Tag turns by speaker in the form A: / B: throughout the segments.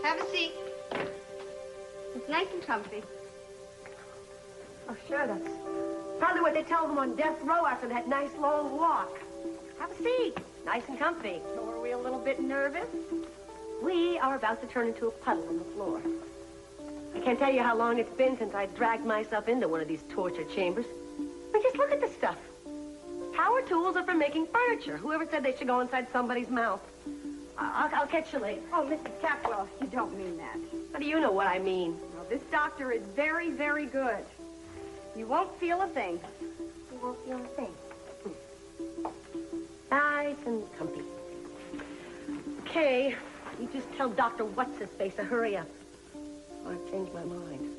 A: Have a seat. It's nice and comfy.
B: Oh, sure, that's probably what they tell them on death row after that nice long walk. Have a seat. Nice and comfy.
A: So are we a little bit nervous?
B: We are about to turn into a puddle on the floor. I can't tell you how long it's been since I dragged myself into one of these torture chambers. But just look at the stuff. Power tools are for making furniture. Whoever said they should go inside somebody's mouth? I'll catch you later.
A: Oh, Mrs. Capwell, you don't mean that.
B: How do you know what I mean?
A: No, this doctor is very, very good. You won't feel a thing.
B: You won't feel a thing. Nice and comfy. Okay, you just tell Dr. What's-His-Face to hurry up. I've changed my mind.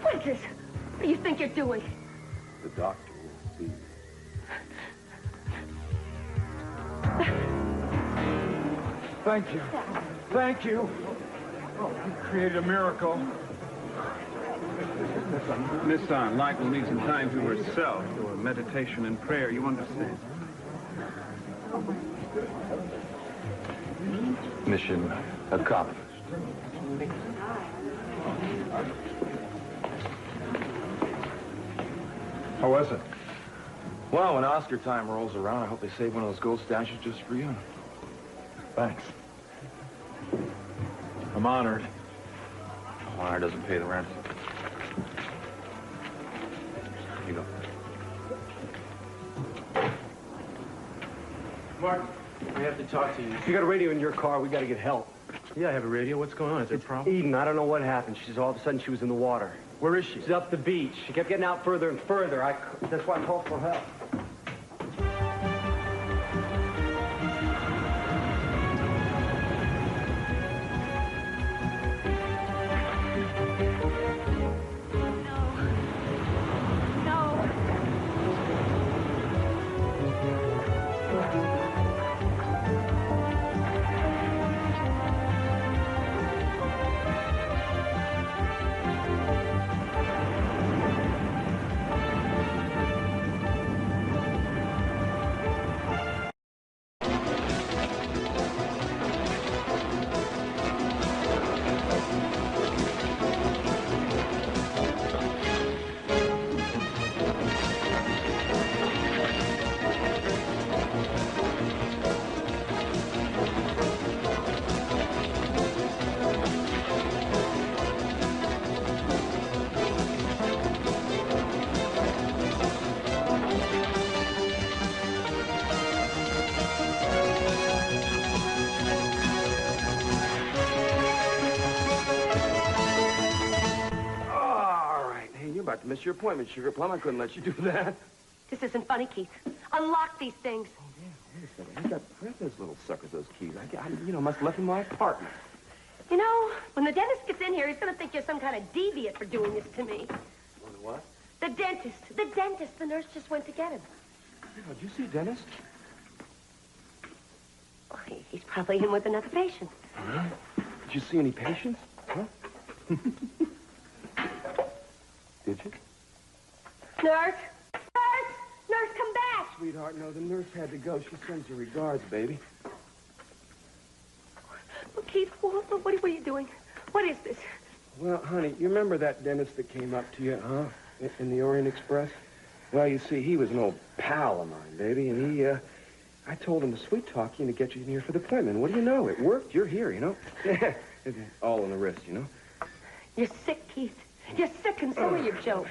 B: What is this? What do you think you're doing?
C: The doctor will see you.
D: Thank you. Thank you. Oh, you created a miracle.
E: Miss Light will need some time to herself, or meditation and prayer, you understand?
C: Mission accomplished.
D: How was it?
C: Well, when Oscar time rolls around, I hope they save one of those gold statues just for you.
D: Thanks. I'm honored.
C: Honor doesn't pay the rent. Here you go.
F: Martin, I have to talk to you.
G: You got a radio in your car. We got to get help.
F: Yeah, I have a radio. What's going on? Is there a problem?
G: Eden, I don't know what happened. She's all of a sudden she was in the water.
F: Where is she?
G: She's up the beach. She kept getting out further and further. That's why I called for help.
C: About to miss your appointment, Sugar Plum. I couldn't let you do that.
B: This isn't funny, Keith. Unlock these things.
C: Oh, yeah, wait a second. Where's those little suckers, those keys? I must have left them in my apartment.
B: You know, when the dentist gets in here, he's going to think you're some kind of deviant for doing this to me.
C: Wonder what?
B: The dentist. The dentist. The nurse just went to get him.
C: Oh, did you see a dentist?
B: Oh, he's probably in with another patient.
C: Huh? Did you see any patients? Huh? Did you?
B: Nurse! Nurse! Nurse, come back!
C: Sweetheart, no, the nurse had to go. She sends her regards, baby.
B: Well, Keith, what are you doing? What is this?
C: Well, honey, you remember that dentist that came up to you, huh? In the Orient Express? Well, you see, he was an old pal of mine, baby, and I told him to sweet-talk you and to get you in here for the appointment. What do you know? It worked. You're here, you know? All on the wrist, you know?
B: You're sick, Keith. You're sick, and so are your jokes.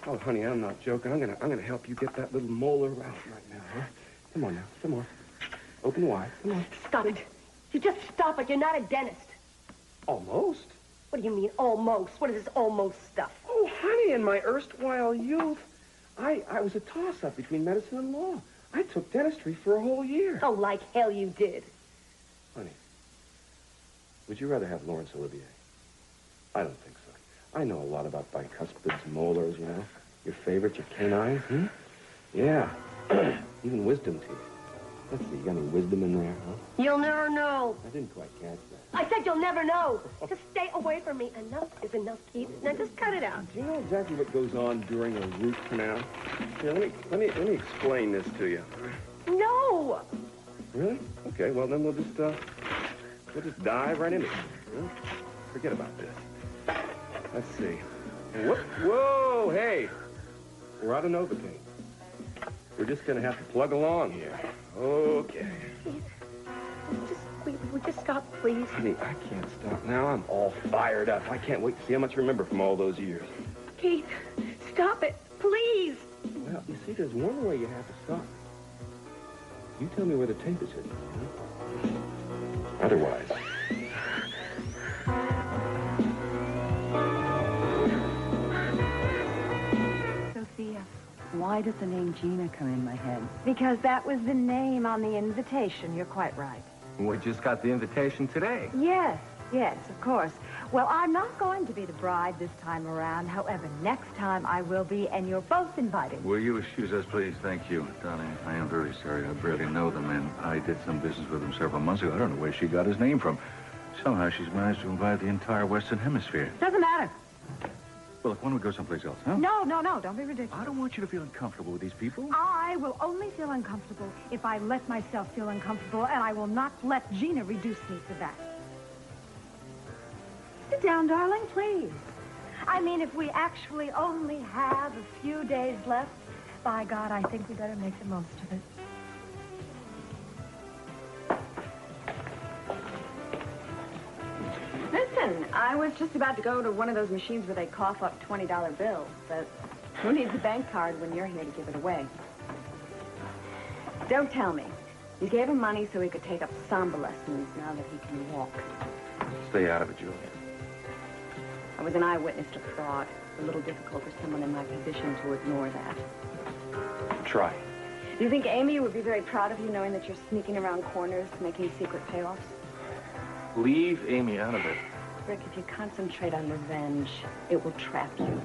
C: Oh, honey, I'm not joking. I'm gonna help you get that little molar out right now, huh? Come on now. Come on. Open wide. Come on.
B: Stop it. You just stop it. You're not a dentist.
C: Almost?
B: What do you mean, almost? What is this almost stuff?
C: Oh, honey, in my erstwhile youth, I was a toss-up between medicine and law. I took dentistry for a whole year.
B: Oh, like hell you did.
C: Honey, would you rather have Laurence Olivier? I don't think so. I know a lot about bicuspids, molars, you know. Your favorites, your canines, hmm? Yeah. Even wisdom teeth. Let's see, you got any wisdom in there, huh?
B: You'll never know.
C: I didn't quite catch that.
B: I said you'll never know. Just stay away from me. Enough is enough, Keith. Now just cut it out.
C: Do you know exactly what goes on during a root canal? Here, let me explain this to you.
B: No.
C: Really? Okay, well then we'll just dive right into it. Huh? Forget about this. Let's see. Whoa, hey! We're out of Novocaine. We're just gonna have to plug along here. Okay.
B: Keith, would you stop, please?
C: Honey, I can't stop now. I'm all fired up. I can't wait to see how much I remember from all those years.
B: Keith, stop it, please.
C: Well, you see, there's one way you have to stop. You tell me where the tape is hidden, huh? Otherwise...
H: Sophia, why does the name Gina come in my head?
A: Because that was the name on the invitation. You're quite right.
G: We just got the invitation today.
A: Yes, of course. Well, I'm not going to be the bride this time around. However, next time I will be, and you're both invited.
I: Will you excuse us, please? Thank you. Darling, I am very sorry. I barely know the man. I did some business with him several months ago. I don't know where she got his name from. Somehow she's managed to invite the entire Western Hemisphere.
A: Doesn't matter.
I: Well, look, why don't we go someplace else, huh?
A: No, don't be ridiculous.
I: I don't want you to feel uncomfortable with these people.
A: I will only feel uncomfortable if I let myself feel uncomfortable, and I will not let Gina reduce me to that. Sit down, darling, please. I mean, if we actually only have a few days left, by God, I think we better make the most of it.
H: Listen, I was just about to go to one of those machines where they cough up $20 bills, but who needs a bank card when you're here to give it away? Don't tell me. You gave him money so he could take up samba lessons now that he can walk.
I: Stay out of it, Julia.
H: I was an eyewitness to fraud. It's a little difficult for someone in my position to ignore that.
I: Try.
H: Do you think Amy would be very proud of you knowing that you're sneaking around corners making secret payoffs?
I: Leave Amy out of it.
H: Rick, if you concentrate on revenge, it will trap you.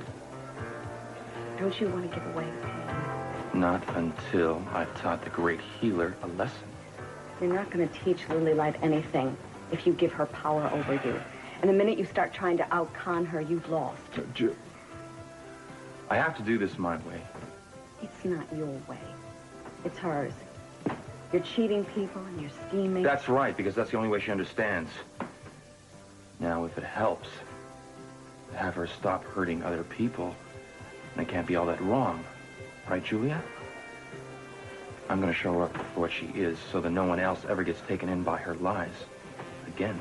H: Don't you want to give away the pain?
I: Not until I've taught the great healer a lesson.
H: You're not going to teach Lily-Light anything if you give her power over you. And the minute you start trying to out-con her, you've lost.
I: Jill, I have to do this my way.
H: It's not your way. It's hers. You're cheating people and you're scheming.
I: That's right, because that's the only way she understands. Now, if it helps to have her stop hurting other people, then it can't be all that wrong. Right, Julia? I'm going to show her up for what she is so that no one else ever gets taken in by her lies. Again.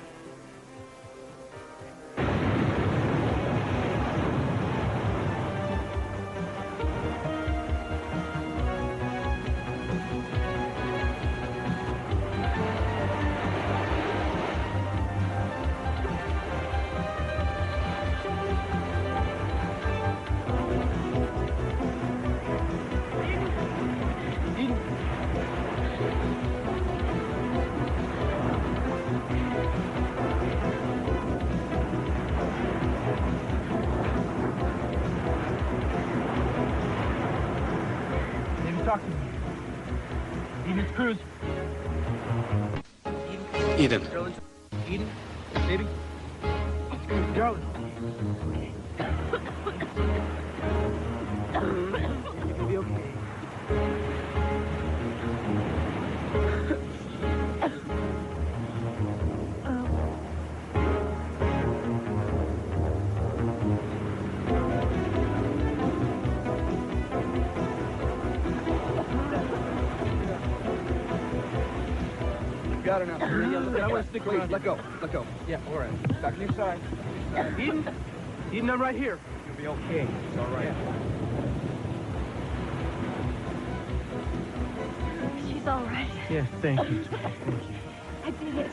D: Talk to me. Eden's Cruz.
G: Eden.
D: Eden, baby. Darling. You'll be okay. Got her now. I want to stick around. Let go. Let go. Yeah, all right. Back to your side. Eden? Eden, I'm right here. You'll be okay. It's all right. Yeah.
A: She's all right.
D: Yeah, thank you.
A: I did it.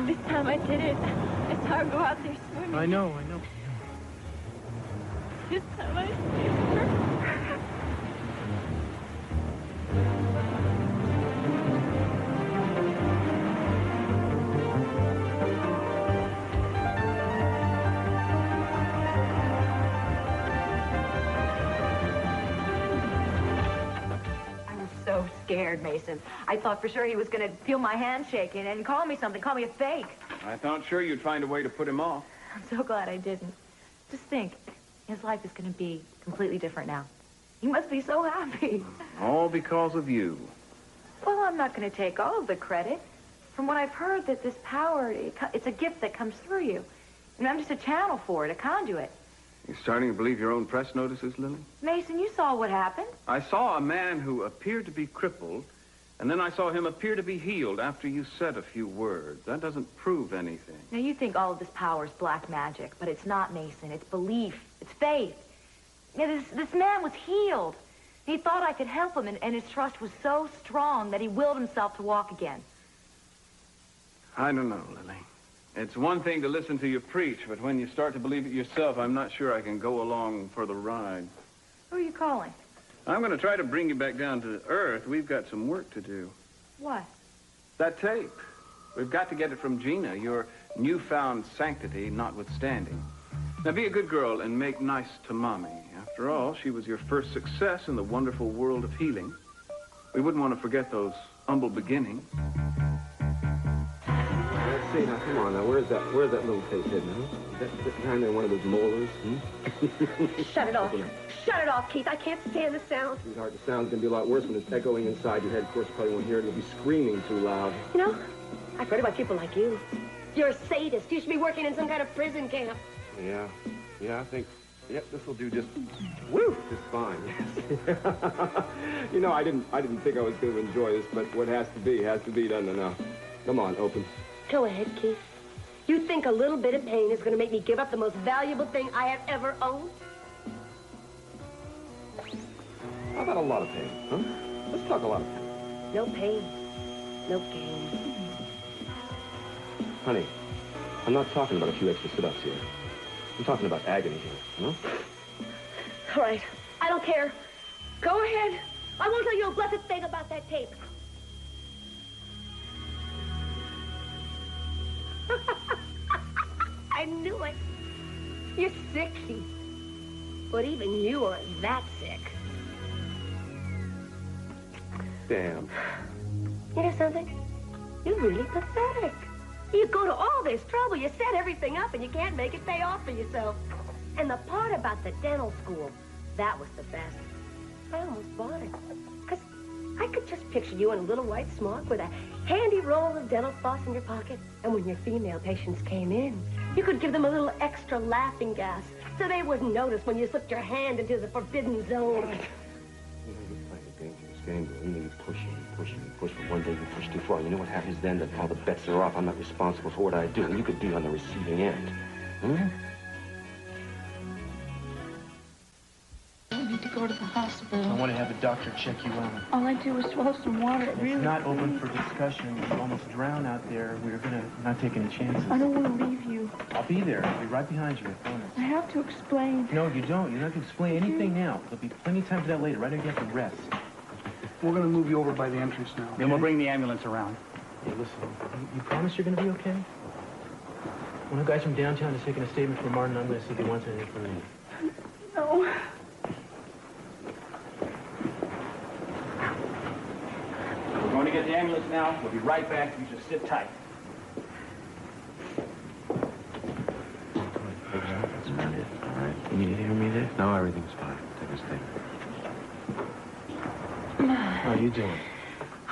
A: This time I did it. I saw her go out there swimming.
D: I know.
A: This time I saved her.
J: scared, Mason. I thought for sure he was going to feel my hand shaking and call me something, call me a fake.
E: I thought sure you'd find a way to put him off.
J: I'm so glad I didn't. Just think, his life is going to be completely different now. He must be so happy.
E: All because of you.
J: Well, I'm not going to take all of the credit. From what I've heard, that this power, it's a gift that comes through you. And I'm just a channel for it, a conduit.
E: You're starting to believe your own press notices, Lily?
J: Mason, you saw what happened.
E: I saw a man who appeared to be crippled, and then I saw him appear to be healed after you said a few words. That doesn't prove anything.
J: Now, you think all of this power is black magic, but it's not, Mason. It's belief. It's faith. You know, this man was healed. He thought I could help him, and his trust was so strong that he willed himself to walk again.
E: I don't know, Lily. It's one thing to listen to you preach, but when you start to believe it yourself, I'm not sure I can go along for the ride.
J: Who are you calling?
E: I'm going to try to bring you back down to earth. We've got some work to do.
J: What?
E: That tape. We've got to get it from Gina, your newfound sanctity notwithstanding. Now, be a good girl and make nice to Mommy. After all, she was your first success in the wonderful world of healing. We wouldn't want to forget those humble beginnings.
C: Let's see, now, come on, now, where's that little tape hidden, huh? Is that behind there one of those molars,
B: Shut it off. Shut it off, Keith. I can't stand the sound.
C: Sweetheart, the sound's gonna be a lot worse when it's echoing inside your head. Of course, you probably won't hear it. You'll be screaming too loud.
B: You know, I've heard about people like you. You're a sadist. You should be working in some kind of prison camp.
C: Yeah, I think, yep, this will do just fine, yes. You know, I didn't think I was going to enjoy this, but what has to be, doesn't it now? Come on, open.
B: Go ahead, Keith. You think a little bit of pain is going to make me give up the most valuable thing I have ever owned?
C: How about a lot of pain, huh? Let's talk a lot of pain.
B: No pain. No gain.
C: Honey, I'm not talking about a few extra sit-ups here. I'm talking about agony here, huh?
B: All right. I don't care. Go ahead. I won't tell you a blessed thing about that tape. I knew it. You're sick, Keith. But even you are that sick.
C: Damn.
B: You know something? You're really pathetic. You go to all this trouble, you set everything up, and you can't make it pay off for yourself. And the part about the dental school, that was the best. I almost bought it. Because I could just picture you in a little white smock with a handy roll of dental floss in your pocket. And when your female patients came in, you could give them a little extra laughing gas so they wouldn't notice when you slipped your hand into the forbidden zone.
C: You know, you're playing a dangerous game, though. You know, you push and push, but one day you push too far. You know what happens then? That all the bets are off. I'm not responsible for what I do, and you could be on the receiving end. Hmm?
K: I need to go to the hospital.
F: I want to have the doctor check you out.
K: All I do is swallow some water.
F: It's not open for discussion. You almost drown out there. We're going to not take any chances.
K: I don't want to leave you.
F: I'll be there. I'll be right behind you, I promise.
K: I have to explain.
F: No, you don't. You don't have to explain anything now. There'll be plenty of time for that later. Right now you have to rest.
D: We're going to move you over by the entrance now.
G: Then we'll bring the ambulance around.
F: Hey, listen, you promise you're going to be okay? One of the guys from downtown is taking a statement from Martin Ellis if he wants anything from you.
K: No.
G: We're going to get the ambulance now. We'll be right back. You just sit tight.
C: That's about it, all right? You need to hear me there? No, everything's fine. Take a statement. How are you doing?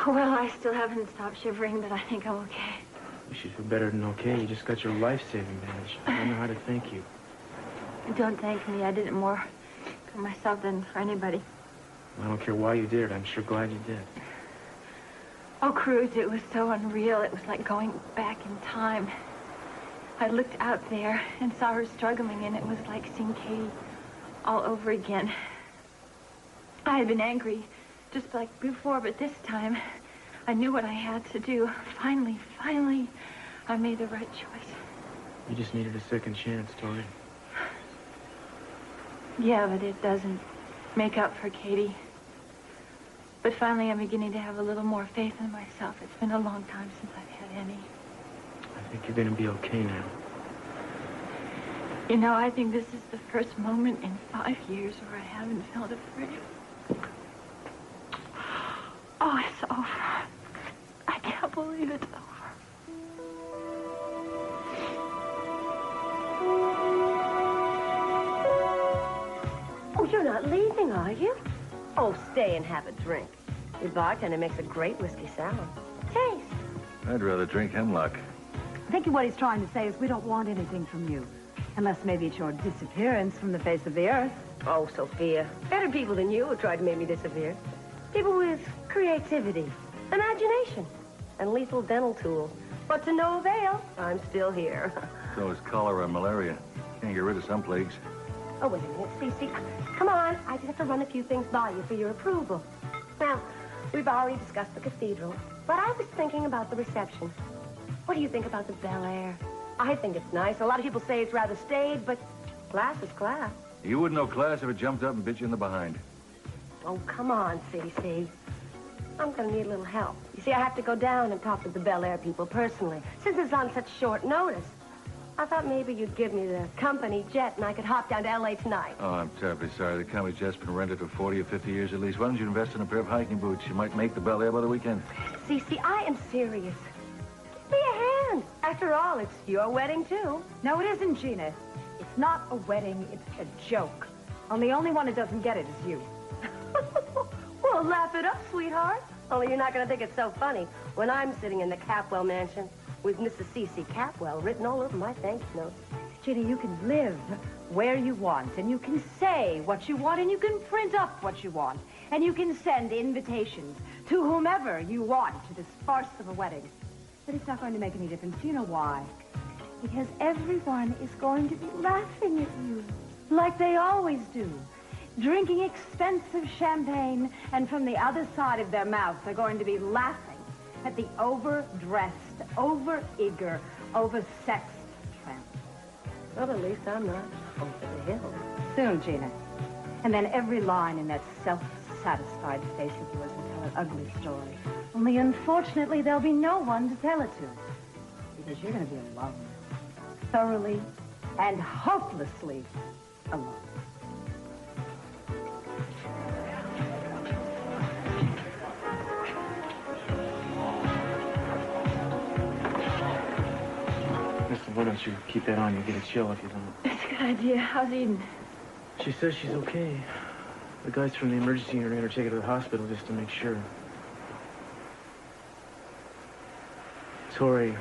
J: Well, I still haven't stopped shivering, but I think I'm okay.
F: You should feel better than okay. You just got your life-saving badge. I don't know how to thank you.
J: Don't thank me. I did it more for myself than for anybody.
F: I don't care why you did it. I'm sure glad you did.
J: Oh, Cruz, it was so unreal. It was like going back in time. I looked out there and saw her struggling, and it was like seeing Katie all over again. I had been angry just like before, but this time I knew what I had to do. Finally, I made the right choice.
F: You just needed a second chance, Tori.
J: Yeah, but it doesn't make up for Katie. But finally, I'm beginning to have a little more faith in myself. It's been a long time since I've had any.
F: I think you're going to be okay now.
J: You know, I think this is the first moment in 5 years where I haven't felt afraid. Oh, it's it's over.
B: Oh, you're not leaving, are you? Oh, stay and have a drink. Your bartender makes a great whiskey sour. Taste.
L: I'd rather drink hemlock.
A: I think what he's trying to say is we don't want anything from you. Unless maybe it's your disappearance from the face of the earth.
B: Oh, Sophia. Better people than you have tried to make me disappear. People with creativity, imagination, and lethal dental tools. But to no avail, I'm still here.
L: So is cholera and malaria. Can't get rid of some plagues.
B: Oh, wait a minute, Cece. Come on. I just have to run a few things by you for your approval. Now, we've already discussed the cathedral, but I was thinking about the reception. What do you think about the Bel Air? I think it's nice. A lot of people say it's rather staid, but class is class.
L: You wouldn't know class if it jumped up and bit you in the behind.
B: Oh, come on, Cece. I'm going to need a little help. You see, I have to go down and talk to the Bel Air people personally, since it's on such short notice. I thought maybe you'd give me the company jet and I could hop down to L.A. tonight.
L: Oh, I'm terribly sorry. The company jet's been rented for 40 or 50 years at least. Why don't you invest in a pair of hiking boots? You might make the Bel Air by the weekend.
B: Cece, I am serious. Give me a hand. After all, it's your wedding, too.
A: No, it isn't, Gina. It's not a wedding, it's a joke. And the only one who doesn't get it is you.
B: Well, laugh it up, sweetheart. Only you're not going to think it's so funny when I'm sitting in the Capwell mansion with Mrs. C.C. Capwell written all over my thank you notes.
A: Gina, you can live where you want, and you can say what you want, and you can print up what you want, and you can send invitations to whomever you want to this farce of a wedding. But it's not going to make any difference. Do you know why? Because everyone is going to be laughing at you, like they always do. Drinking expensive champagne, and from the other side of their mouth, they're going to be laughing at the overdressed, over-eager, over-sexed tramp.
B: Well, at least I'm not over the hill.
A: Soon, Gina. And then every line in that self-satisfied face of yours will tell an ugly story. Only, unfortunately, there'll be no one to tell it to. Because you're going to be alone. Thoroughly and hopelessly alone.
F: Listen, why don't you keep that on? You'll get a chill if you don't.
J: It's a good idea. How's Eden?
F: She says she's okay. The guys from the emergency unit are going to take her to the hospital just to make sure. Tori,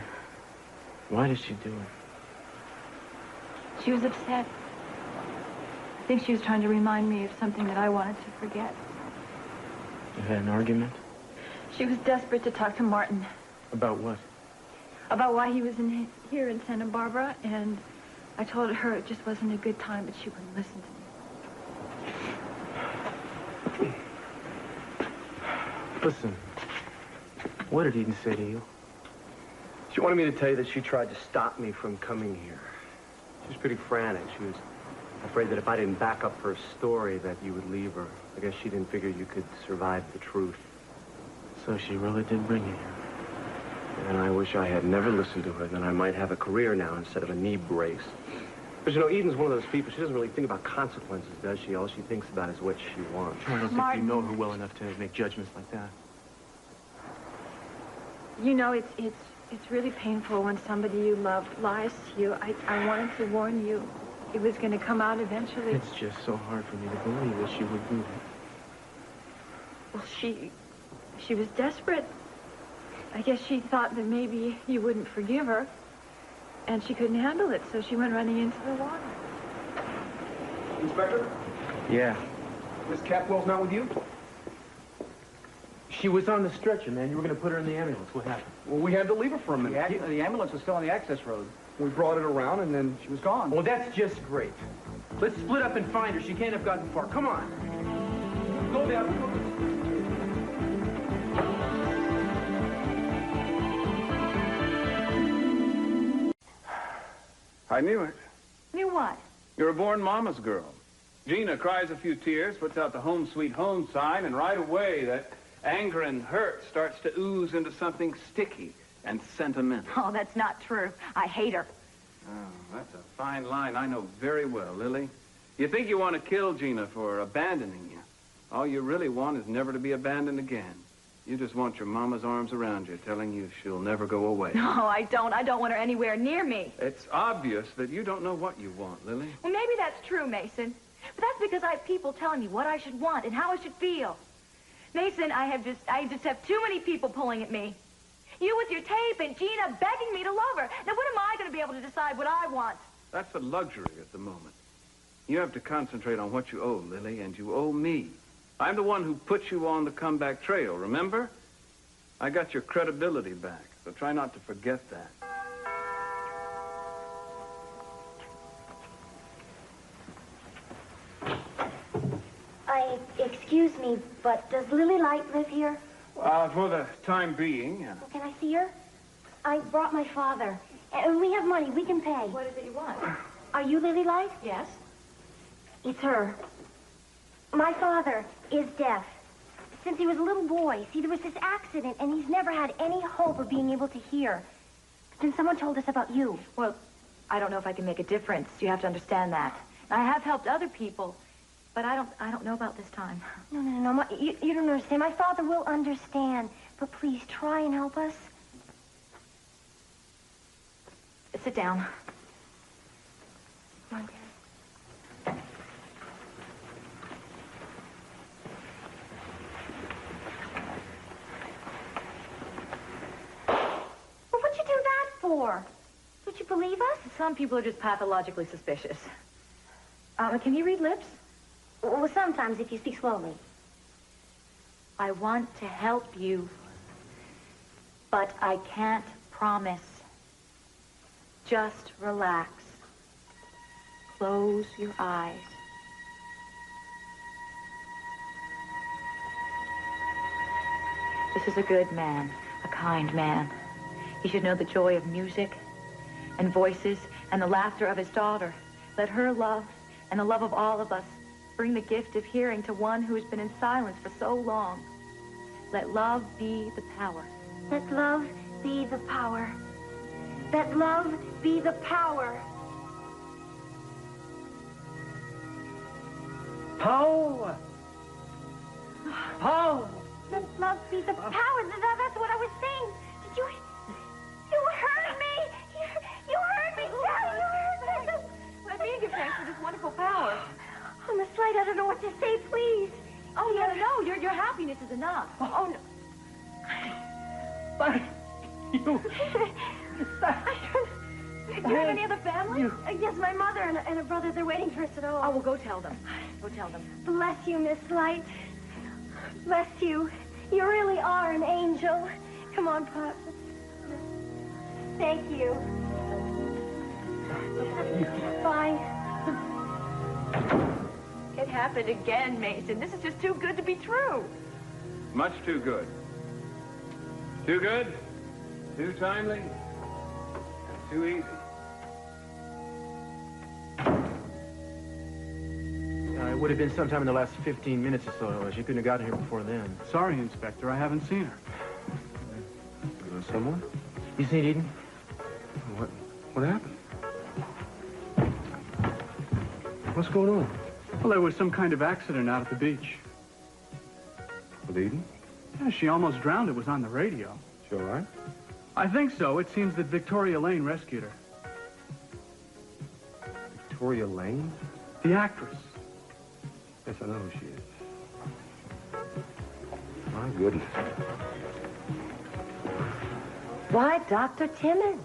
F: why did she do it?
J: She was upset. I think she was trying to remind me of something that I wanted to forget.
F: You had an argument?
J: She was desperate to talk to Martin.
F: About what?
J: About why he was here in Santa Barbara, and I told her it just wasn't a good time, but she wouldn't listen to me.
F: Listen, what did Eden say to you?
C: She wanted me to tell you that she tried to stop me from coming here. She was pretty frantic. She was afraid that if I didn't back up her story, that you would leave her. I guess she didn't figure you could survive the truth.
F: So she really did bring you here.
C: And I wish I had never listened to her. Then I might have a career now instead of a knee brace. But you know, Eden's one of those people, she doesn't really think about consequences, does she? All she thinks about is what she wants.
F: I don't think you know her well enough to make judgments like that.
J: You know, it's really painful when somebody you love lies to you. I wanted to warn you. It was going to come out eventually.
F: It's just so hard for me to believe that she would do that.
J: Well, she was desperate. I guess she thought that maybe you wouldn't forgive her, and she couldn't handle it, so she went running into the water.
D: Inspector?
F: Yeah.
D: Miss Capwell's not with you?
F: She was on the stretcher, man. You were going to put her in the ambulance. What happened?
D: Well, we had to leave her for a minute.
G: The ambulance was still on the access road.
D: We brought it around, and then she was gone.
F: Well, that's just great. Let's split up and find her. She can't have gotten far. Come on. Go down.
E: I knew it.
A: Knew what?
E: You're a born mama's girl. Gina cries a few tears, puts out the home sweet home sign, and right away that anger and hurt starts to ooze into something sticky and sentimental.
A: Oh, that's not true. I hate her.
E: Oh, that's a fine line I know very well, Lily. You think you want to kill Gina for abandoning you. All you really want is never to be abandoned again. You just want your mama's arms around you, telling you she'll never go away.
J: No, I don't. I don't want her anywhere near me.
E: It's obvious that you don't know what you want, Lily.
J: Well, maybe that's true, Mason. But that's because I have people telling me what I should want and how I should feel. Mason, I just have too many people pulling at me. You with your tape and Gina begging me to love her. Now, when am I going to be able to decide what I want?
E: That's a luxury at the moment. You have to concentrate on what you owe, Lily, and you owe me. I'm the one who put you on the comeback trail, remember? I got your credibility back, so try not to forget that.
M: Excuse me, but does Lily Light live here?
E: For the time being.
M: Well, can I see her? I brought my father. And we have money. We can pay.
J: What is it you want?
M: Are you Lily Light?
J: Yes.
M: It's her. My father is deaf. Since he was a little boy. See, there was this accident, and he's never had any hope of being able to hear. Then someone told us about you.
J: Well, I don't know if I can make a difference. You have to understand that. I have helped other people, but I don't know about this time.
M: No. You don't understand. My father will understand. But please, try and help us.
J: Sit down.
M: Come on, Dad. Well, what'd you do that for? Don't you believe us?
J: Some people are just pathologically suspicious. Can you read lips?
M: Well, sometimes if you speak slowly.
J: I want to help you, but I can't promise. Just relax. Close your eyes. This is a good man, a kind man. He should know the joy of music and voices and the laughter of his daughter. Let her love and the love of all of us bring the gift of hearing to one who has been in silence for so long. Let love be the power.
M: Let love be the power. Let love be the power.
D: Power! Power!
M: Let love be the power. That's what I was saying. Did you... You heard me! You heard me, Dad! You heard me!
J: Let me give thanks for this wonderful power.
M: On the slide, I don't know what to say, please.
J: Oh, no. Your happiness is enough.
M: Oh, no.
D: But you...
J: Do you have any other family?
M: Yes, my mother and a brother. They're waiting for us at home.
J: Oh, well, go tell them. Go tell them.
M: Bless you, Miss Light. Bless you. You really are an angel. Come on, Pop. Thank you. Bye.
J: It happened again, Mason. This is just too good to be true.
E: Much too good. Too good, too timely, and too easy.
F: It would have been sometime in the last 15 minutes or so. She couldn't have gotten here before then.
D: Sorry, Inspector. I haven't seen her.
C: Someone?
F: You seen Eden?
C: What happened? What's going on?
D: Well, there was some kind of accident out at the beach.
C: With Eden?
D: Yeah, she almost drowned. It was on the radio.
C: She all right?
D: I think so. It seems that Victoria Lane rescued her.
C: Victoria Lane?
D: The actress.
C: Yes, I know who she is. My goodness.
B: Why, Dr. Timmons?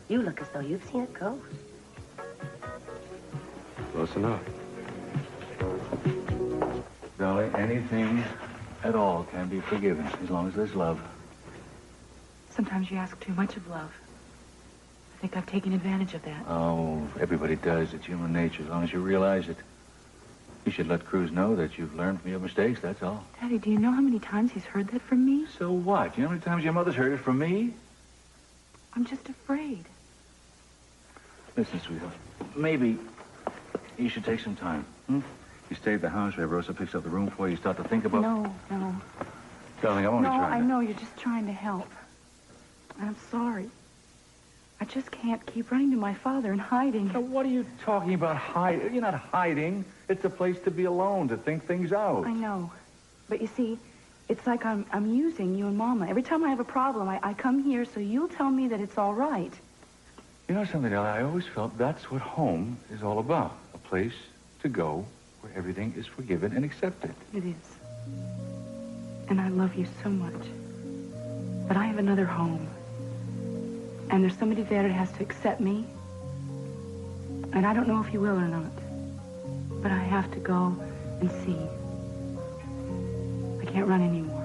B: You look as though you've seen a ghost.
C: Close enough.
L: Dolly, anything at all can be forgiven as long as there's love.
K: Sometimes you ask too much of love. I think I've taken advantage of that.
L: Oh, everybody does. It's human nature, as long as you realize it. You should let Cruz know that you've learned from your mistakes, that's all.
K: Daddy, do you know how many times he's heard that from me?
L: So what? You know how many times your mother's heard it from me?
K: I'm just afraid.
L: Listen, sweetheart, maybe you should take some time. You stay at the house where Rosa picks up the room for you. You start to think about...
K: No.
L: Darling, I'm only
K: No,
L: trying
K: I
L: to...
K: know. You're just trying to help. And I'm sorry. I just can't keep running to my father and hiding.
L: Now, what are you talking about hiding? You're not hiding. It's a place to be alone, to think things out.
K: I know. But you see, It's like I'm using you and Mama. Every time I have a problem, I come here so you'll tell me that it's all right.
L: You know something, Ella? I always felt that's what home is all about. A place to go where everything is forgiven and accepted.
K: It is. And I love you so much. But I have another home. And there's somebody there that has to accept me. And I don't know if you will or not. But I have to go and see. I can't run anymore.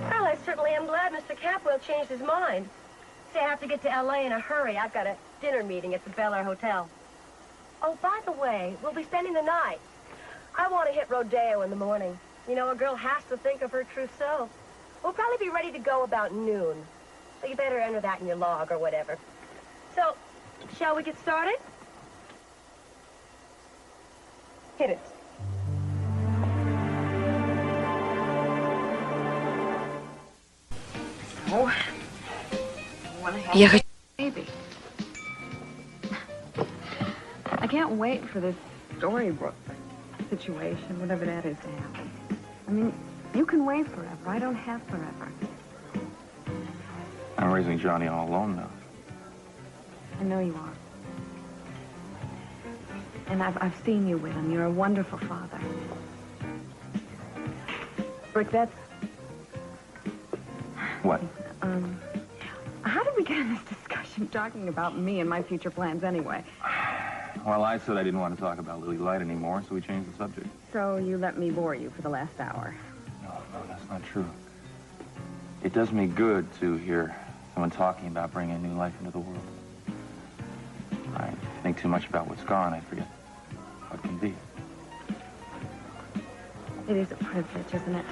B: Well, I certainly am glad Mr. Capwell changed his mind. See, I have to get to L.A. in a hurry. I've got a dinner meeting at the Bel Air Hotel. Oh, by the way, we'll be spending the night. I want to hit Rodeo in the morning. You know, a girl has to think of her trousseau. We'll probably be ready to go about noon. So you better enter that in your log or whatever. So, shall we get started? Hit it.
H: So, want to have a baby. I can't wait for this storybook situation, whatever that is, to happen. I mean, you can wait forever. I don't have forever.
I: I'm raising Johnny all alone now.
H: I know you are. And I've seen you with him. You're a wonderful father. Rick, that's...
I: What?
H: How did we get in this discussion talking about me and my future plans anyway?
I: Well, I said I didn't want to talk about Lily Light anymore, so we changed the subject.
H: So you let me bore you for the last hour.
I: No, that's not true. It does me good to hear someone talking about bringing new life into the world. I think too much about what's gone. I forget what can be.
H: It is a privilege, isn't it?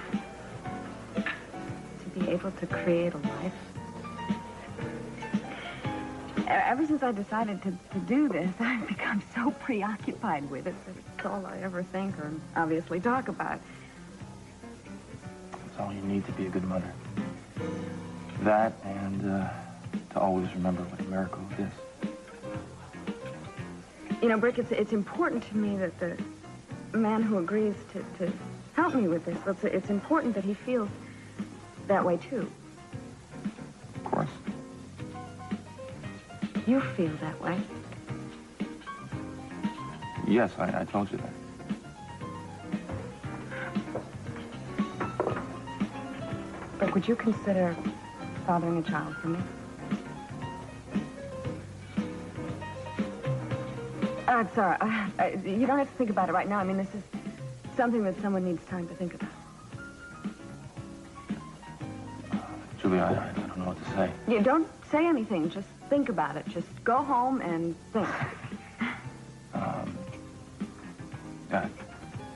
H: To be able to create a life. Ever since I decided to do this, I've become so preoccupied with it that it's all I ever think or obviously talk about.
I: It's all you need to be a good mother. That and to always remember what a miracle it is.
H: You know, Brick, it's important to me that the man who agrees to help me with this, it's important that he feels that way, too.
I: Of course.
H: You feel that way.
I: Yes, I told you that.
H: But would you consider fathering a child for me? I'm sorry. You don't have to think about it right now. I mean, this is something that someone needs time to think about.
I: Julia, I don't know what to say.
H: You don't say anything. Just think about it. Just go home and think.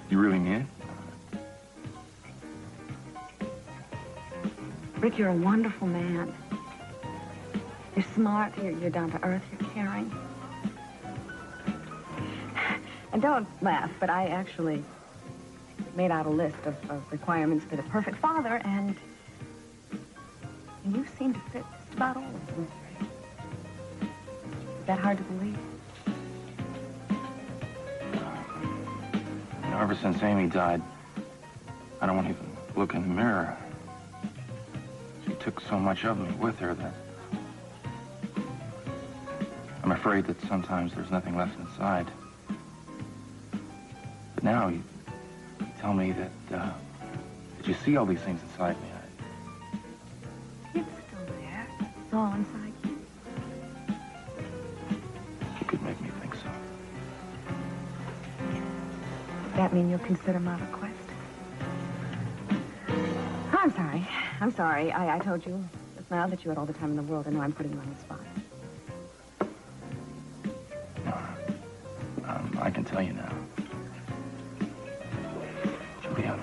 I: You really mean it?
H: Rick, you're a wonderful man. You're smart, you're down to earth, you're caring. And don't laugh, but I actually made out a list of requirements for the perfect father, and you seem to fit just about all of them. Is that hard to believe?
I: You know, ever since Amy died, I don't want to even look in the mirror. She took so much of me with her that I'm afraid that sometimes there's nothing left inside. But now you tell me that you see all these things inside me.
H: It's still there. It's all inside you.
I: You could make me think so.
H: Does that mean you'll consider my request? I'm sorry. I told you just now that you had all the time in the world. I know I'm putting you on the spot.
I: I can tell you now. Julia,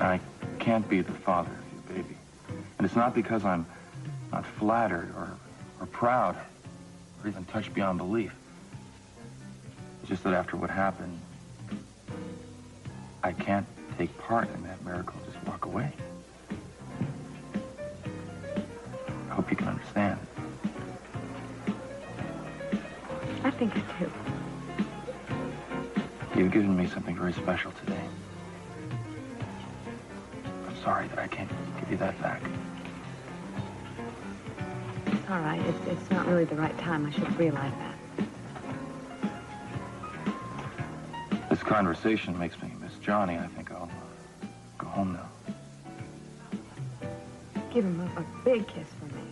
I: I can't be the father of your baby. And it's not because I'm not flattered or proud or even touched beyond belief. It's just that after what happened, I can't take part in that miracle, just walk away.
H: think I do.
I: You've given me something very special today. I'm sorry that I can't give you that back.
H: It's all right. It's not really the right time. I should realize that.
I: This conversation makes me miss Johnny. I think I'll go home now.
H: Give him a big kiss for me.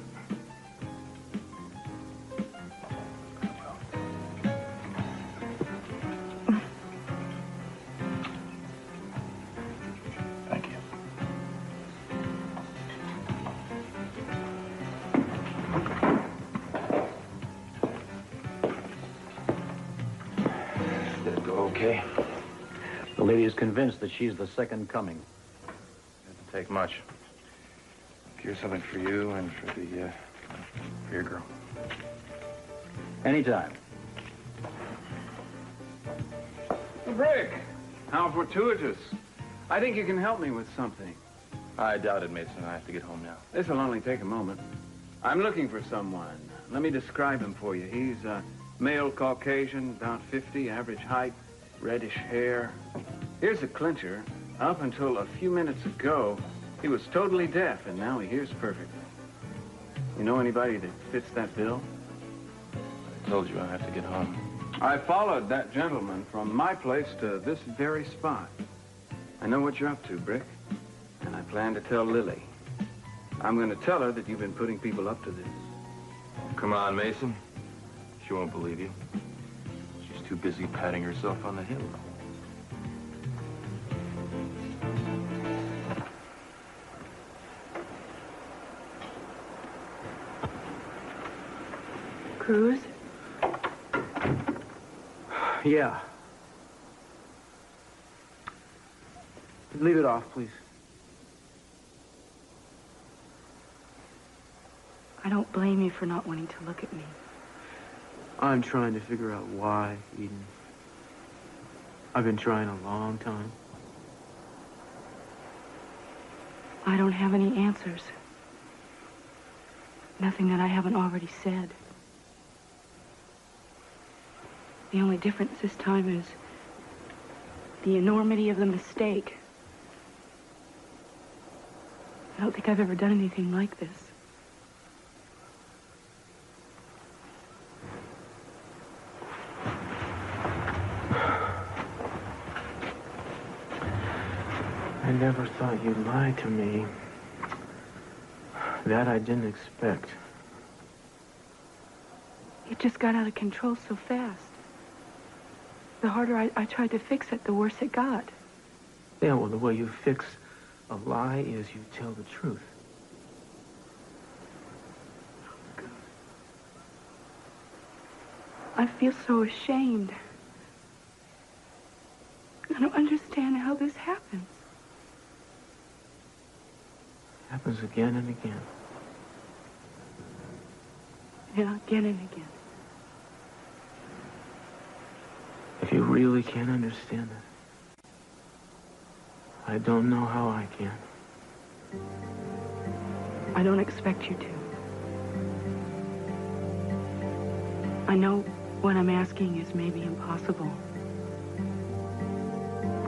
I: Thank you. Did it go okay?
G: The lady is convinced that she's the second coming.
I: Doesn't take much. Here's something for you and for your girl.
G: Anytime.
E: Rick, how fortuitous. I think you can help me with something.
I: I doubt it, Mason. I have to get home now.
E: This will only take a moment. I'm looking for someone. Let me describe him for you. He's a male Caucasian, about 50, average height, reddish hair. Here's the clincher. Up until a few minutes ago, he was totally deaf, and now he hears perfectly. You know anybody that fits that bill?
I: I told you I have to get home.
E: I followed that gentleman from my place to this very spot. I know what you're up to, Brick, and I plan to tell Lily. I'm going to tell her that you've been putting people up to this.
I: Come on, Mason. She won't believe you. She's too busy patting herself on the hip.
K: Cruz?
F: Yeah. Leave it off, please.
K: I don't blame you for not wanting to look at me.
F: I'm trying to figure out why, Eden. I've been trying a long time.
K: I don't have any answers. Nothing that I haven't already said. The only difference this time is the enormity of the mistake. I don't think I've ever done anything like this.
F: I never thought you'd lie to me. That I didn't expect.
K: It just got out of control so fast. The harder I tried to fix it, the worse it got.
F: Yeah, well, the way you fix a lie is you tell the truth.
K: I feel so ashamed. I don't understand how this happens.
F: It happens again and again.
K: Yeah, again and again.
F: If you really can't understand it, I don't know how I can.
K: I don't expect you to. I know what I'm asking is maybe impossible.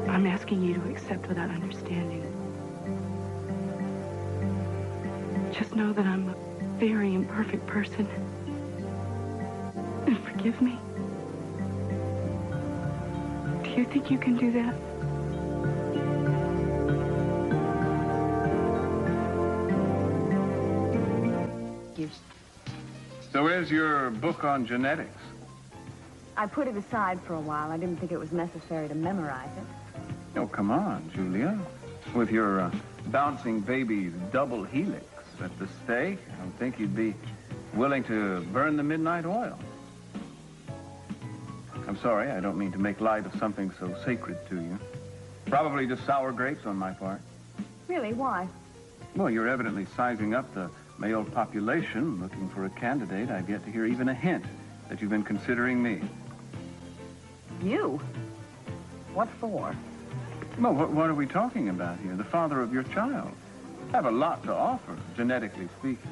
K: I'm asking you to accept without understanding. Just know that I'm a very imperfect person. And forgive me. Do you think you can do that?
E: So where's your book on genetics?
H: I put it aside for a while. I didn't think it was necessary to memorize it.
E: Oh, come on, Julia. With your bouncing baby's double helix at the stake, I don't think you'd be willing to burn the midnight oil. I'm sorry, I don't mean to make light of something so sacred to you. Probably just sour grapes on my part.
H: Really? Why?
E: Well, you're evidently sizing up the male population, looking for a candidate. I've yet to hear even a hint that you've been considering me.
H: You? What for?
E: Well, what are we talking about here? The father of your child. I have a lot to offer, genetically speaking.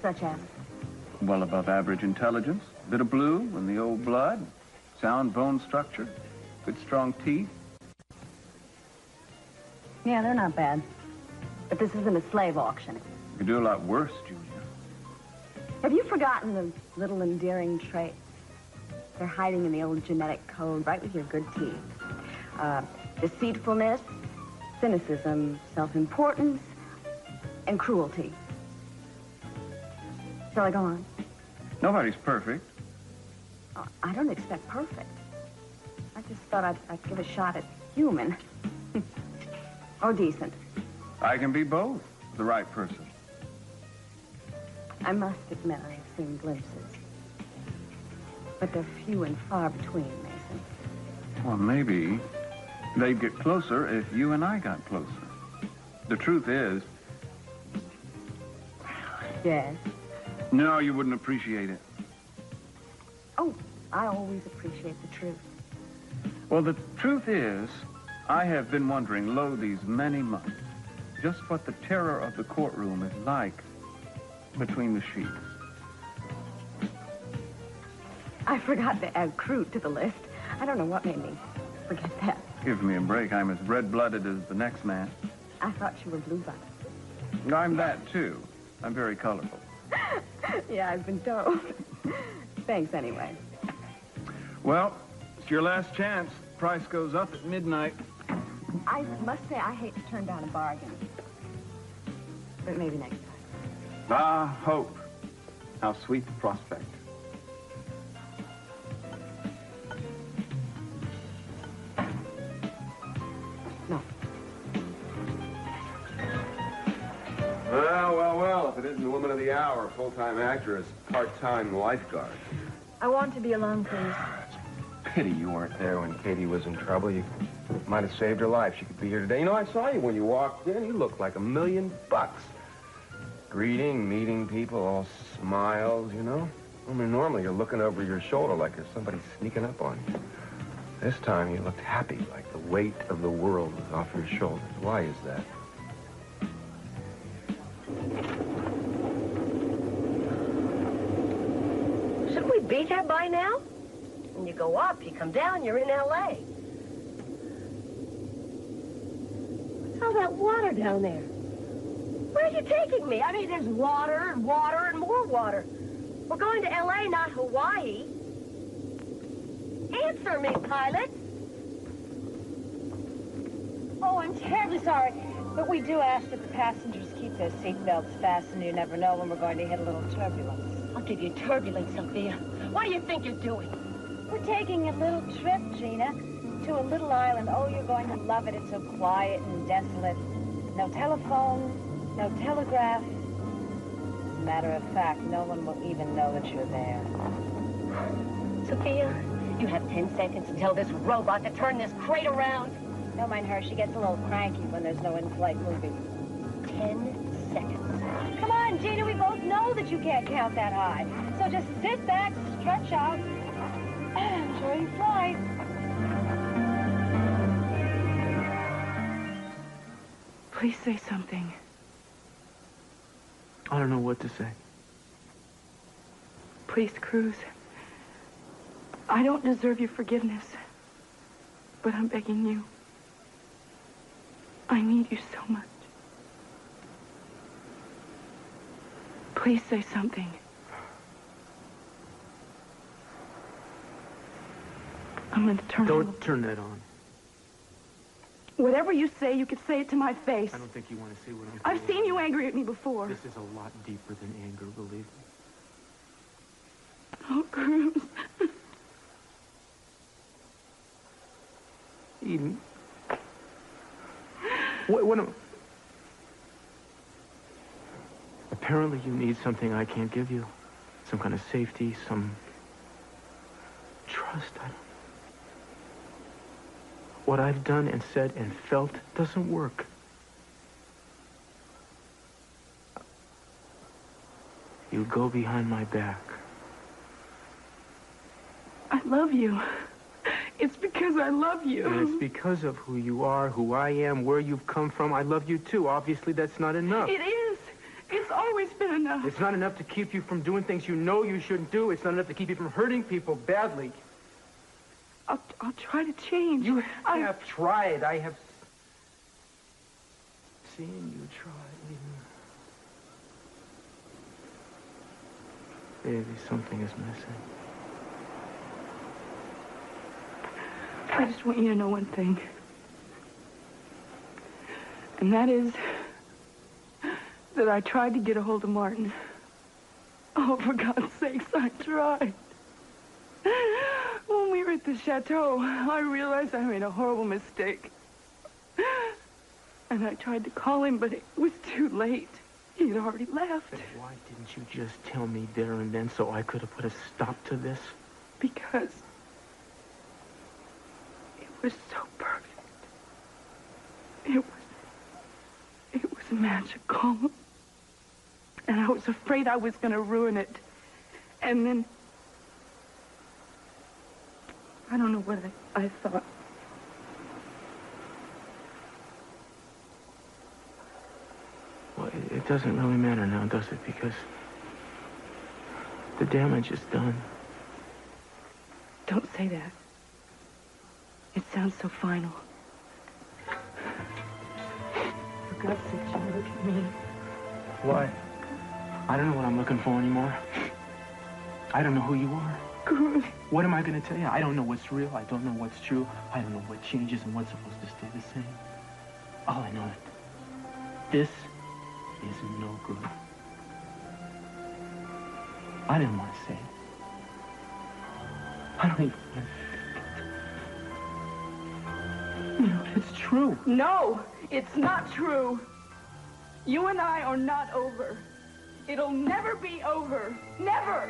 H: Such as?
E: Well above average intelligence, bit of blue in the old blood, sound bone structure, good strong teeth.
H: Yeah, they're not bad. But this isn't a slave auction.
E: You could do a lot worse, Julia.
H: Have you forgotten the little endearing traits? They're hiding in the old genetic code, right with your good teeth. Deceitfulness, cynicism, self-importance, and cruelty. Shall I go on?
E: Nobody's perfect.
H: Oh, I don't expect perfect. I just thought I'd give a shot at human. Or decent.
E: I can be both, the right person.
H: I must admit I've seen glimpses. But they're few and far between, Mason.
E: Well, maybe they'd get closer if you and I got closer. The truth is...
H: Yes?
E: No, you wouldn't appreciate it.
H: Oh, I always appreciate the truth.
E: Well, the truth is, I have been wondering, lo, these many months, just what the terror of the courtroom is like between the sheets.
H: I forgot to add crude to the list. I don't know what made me forget that.
E: Give me a break. I'm as red-blooded as the next man.
H: I thought you were blue-blooded.
E: I'm that, too. I'm very colorful.
H: Yeah, I've been told. Thanks anyway.
E: Well, it's your last chance. Price goes up at midnight.
H: I must say I hate to turn down a bargain. But maybe next time.
E: Ah, hope. How sweet the prospect.
H: No.
C: Well, if it isn't the woman of the hour, full-time actress, part-time lifeguard.
J: I want to be alone, please.
C: Pity you weren't there when Katie was in trouble. You might have saved her life. She could be here today. You know, I saw you when you walked in. You looked like $1 million. Greeting, meeting people, all smiles, you know? I mean, normally you're looking over your shoulder like there's somebody sneaking up on you. This time you looked happy, like the weight of the world was off your shoulders. Why is that?
B: Shouldn't we be there by now? When you go up, you come down, you're in L.A. What's all that water down there? Where are you taking me? I mean, there's water and water and more water. We're going to L.A., not Hawaii. Answer me, pilot.
A: Oh, I'm terribly sorry. But we do ask that the passengers keep their seatbelts fastened. You never know when we're going to hit a little turbulence.
B: I'll give you turbulence, Sophia. What do you think you're doing?
A: We're taking a little trip, Gina, to a little island. Oh, you're going to love it. It's so quiet and desolate. No telephone, no telegraph. As a matter of fact, no one will even know that you're there.
B: Sophia, you have 10 seconds to tell this robot to turn this crate around.
A: Don't mind her. She gets a little cranky when there's no in-flight movie.
B: 10 seconds.
A: Come on, Gina. We both know that you can't count that high. So just sit back, stretch out, and enjoy your flight.
K: Please say something.
F: I don't know what to say.
K: Please, Cruz. I don't deserve your forgiveness, but I'm begging you. I need you so much. Please say something. I'm going to turn on.
F: Don't turn that on.
K: Whatever you say, you could say it to my face.
F: I don't think you want to see what I'm doing.
K: I've seen you angry at me before.
F: This is a lot deeper than anger, believe me.
K: Oh, Cruz.
F: Eden. What am... Apparently you need something I can't give you. Some kind of safety, some trust. What I've done and said and felt doesn't work. You go behind my back.
K: I love you. It's because I love you.
F: And it's because of who you are, who I am, where you've come from. I love you too. Obviously, that's not enough.
K: It is. It's always been enough.
F: It's not enough to keep you from doing things you know you shouldn't do. It's not enough to keep you from hurting people badly.
K: I'll try to change.
F: You have tried. I have seen you try. Baby, something is missing.
K: I just want you to know one thing. And that is that I tried to get a hold of Martin. Oh, for God's sakes, I tried. When we were at the chateau, I realized I made a horrible mistake. And I tried to call him, but it was too late. He had already left.
F: Then why didn't you just tell me there and then so I could have put a stop to this?
K: Because it was so perfect. It was magical. And I was afraid I was going to ruin it. And then I don't know what I thought.
F: Well, it doesn't really matter now, does it? Because the damage is done.
K: Don't say that. It sounds so final. For God's sake, Gina, look at me.
F: Why? I don't know what I'm looking for anymore. I don't know who you are.
K: Good.
F: What am I going to tell you? I don't know what's real. I don't know what's true. I don't know what changes and what's supposed to stay the same. All I know is this is no good. I didn't want to say it. I don't even want to. No, it's true.
K: No, it's not true. You and I are not over. It'll never be over. Never.